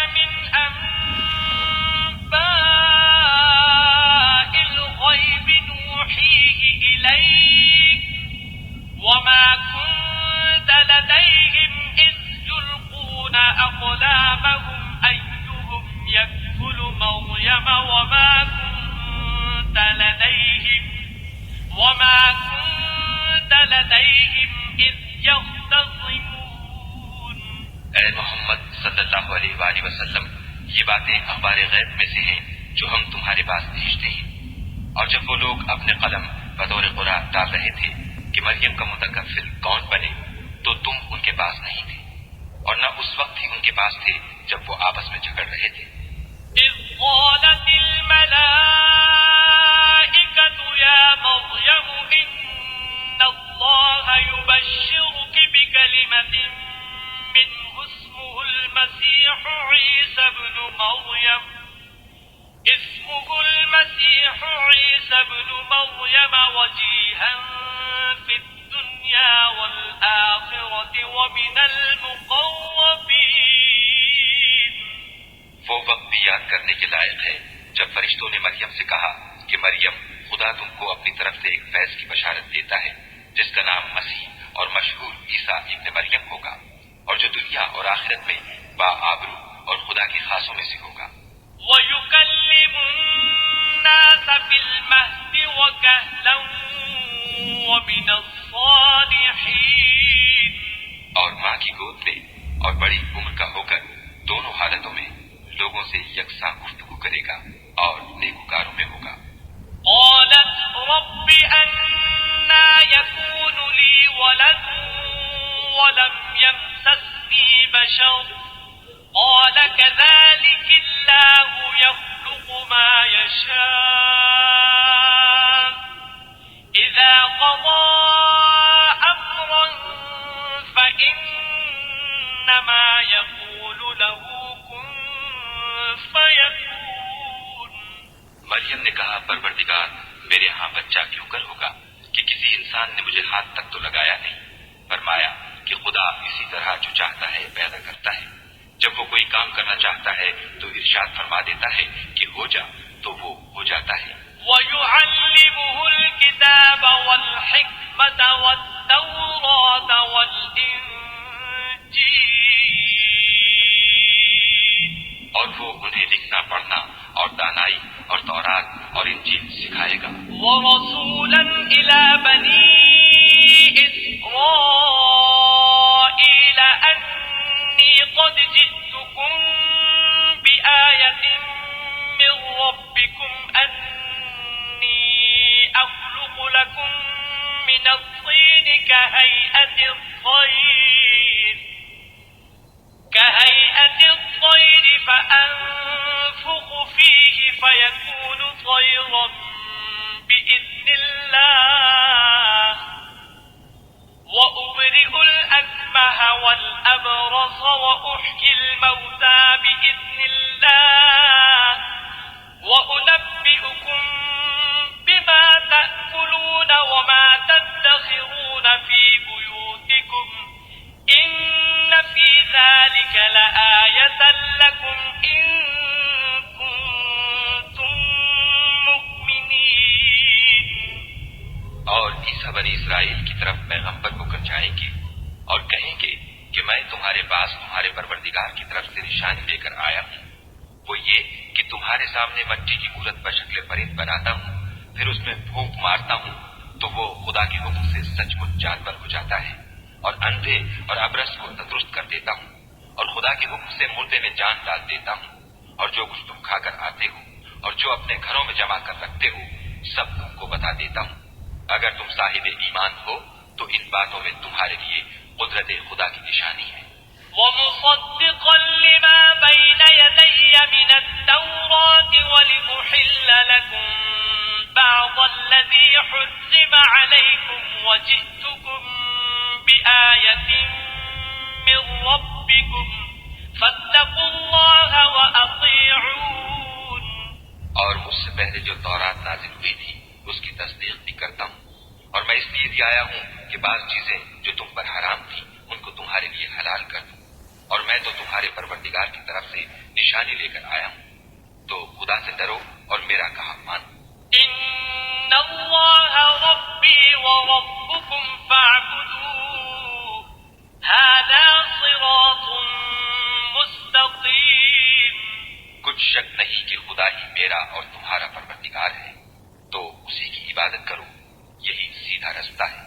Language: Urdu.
من أنباء الغيب نوحيه إليك وما كنت لديهم إذ يلقون أقلامهم أيهم يكفل مريم وما كنت لديهم إذ يختصمون۔ اے محمد صلی اللہ علیہ وآلہ وسلم، یہ باتیں اخبار غیب میں سے ہیں جو ہم تمہارے پاس بھیجتے ہیں۔ اور جب وہ لوگ اپنے قلم بطور قرآن ڈال رہے تھے کہ مریم کا متکفل کون بنے، تو تم ان کے پاس نہیں تھے، اور نہ اس وقت ہی ان کے پاس تھے جب وہ آپس میں جھگڑ رہے تھے۔ إذ قالت الملائكة يا مريم إن الله يبشرك بكلمة منه اسمه المسيح عيسى ابن مريم وجيها في الدنيا والآخرة ومن المقربين۔ وہ وقت بھی یاد کرنے کے لائق ہے جب فرشتوں نے مریم سے کہا کہ مریم، خدا تم کو اپنی طرف سے ایک فیض کی بشارت دیتا ہے جس کا نام مسیح اور مشہور عیسیٰ ابن مریم ہوگا، اور جو دنیا اور آخرت میں باآبرو اور خدا کے خاصوں میں سے ہوگا۔ وَيُكَلِّمُ النَّاسَ فِي الْمَهْدِ وَكَهْلًا وَمِنَ الصَّالِحِينَ۔ اور ماں کی گود میں اور بڑی عمر کا ہو کر دونوں حالتوں میں لوگوں سے یکساں گفتگو کرے گا اور نیکوکاروں میں ہوگا۔ قالت رب أنى يكون لي ولد ولم يمسسني بشر قال كذلك الله يخلق ما يشاء إذا قضى أمرا فإنما يقول له كن فيكون۔ مریم نے کہا پروردگار، میرے ہاں بچہ کیوں کر ہوگا کہ کسی انسان نے مجھے ہاتھ تک تو لگایا نہیں۔ فرمایا کہ خدا اسی طرح جو چاہتا ہے پیدا کرتا ہے، جب وہ کوئی کام کرنا چاہتا ہے تو ارشاد فرما دیتا ہے کہ ہو جا تو وہ ہو جاتا ہے۔ وَيُعَلِّمُهُ الْكِتَابَ وَالْحِكْمَةَ وَالتَّوْرَاةَ وَالْإِنجِيلَ۔ اور وہ انہیں لکھنا پڑھنا اور دانائی اور تورات اور انجیل سکھائے گا۔ وَرَسُولًا إِلَى بَنِي إِسْرَائِيلَ أَنِّي قَدْ جِئْتُكُمْ بِآيَةٍ مِّن رَّبِّكُمْ أَنِّي أَخْلُقُ لَكُم مِّنَ الطِّينِ كَهَيْئَةِ الطَّيْرِ فَأَنفُخُ فِيهِ فَيَكُونُ طَيْرًا بِإِذْنِ اللَّهِ وَأُبْرِئُ الْأَكْمَهَ وَالْأَبْرَصَ وَأُحْيِي الْمَوْتَى بِإِذْنِ اللَّهِ وَأُنَبِّئُكُم بِمَا تَأْكُلُونَ وَمَا تَدَّخِرُونَ فِي بُيُوتِكُمْ إِنَّ فِي ذَلِكَ لَآيَةً لَكُمْ إِن كُنتُم مُّؤْمِنِينَ۔ اور عیسیٰ بنی اسرائیل کی طرف پیغمبر ہو کر جائیں گے اور کہیں گے کہ میں تمہارے پاس تمہارے پروردگار کی طرف سے نشانی لے کر آیا ہوں، وہ یہ کہ تمہارے سامنے مٹی کی صورت بشکل پرند بناتا ہوں، پھر اس میں پھونک مارتا ہوں تو وہ خدا کے حکم سے سچ مچ جانور ہو جاتا ہے، اور اندھے اور ابرص کو تندرست کر دیتا ہوں، اور خدا کے حکم سے مردے میں جان ڈال دیتا ہوں، اور جو کچھ تم کھا کر آتے ہو اور جو اپنے گھروں میں جمع کر رکھتے ہو سب تم کو بتا دیتا ہوں۔ اگر تم صاحب ایمان ہو تو ان باتوں میں تمہارے لیے قدرت خدا کی نشانی ہے۔ وَمُصَدِّقًا لِّمَا بَيْنَ يَدَيَّ مِنَ التَّوْرَاةِ وَلِأُحِلَّ لَكُم بَعْضَ الَّذِي حُرِّمَ عَلَيْكُمْ وَجِئْتُكُم بِآيَةٍ مِّن رَّبِّكُمْ فَاتَّقُوا اللَّهَ وَأَطِيعُونِ۔ اور مجھ سے پہلے جو تورات نازل ہوئی تھی اس کی تصدیق بھی کرتا ہوں، اور میں اس لیے بھی آیا ہوں کہ بعض چیزیں جو تم پر حرام تھیں ان کو تمہارے لیے حلال کر دوں، اور میں تو تمہارے تمہارے پروردگار کی طرف سے نشانی لے کر آیا ہوں، تو خدا سے ڈرو اور میرا کہا مانو۔ ان اللہ ربی وربکم فاعبدوه هذا صراط مستقیم۔ کچھ شک نہیں کہ خدا ہی میرا اور تمہارا پروردگار ہے، تو اسی کی عبادت کرو، یہی سیدھا رستہ ہے۔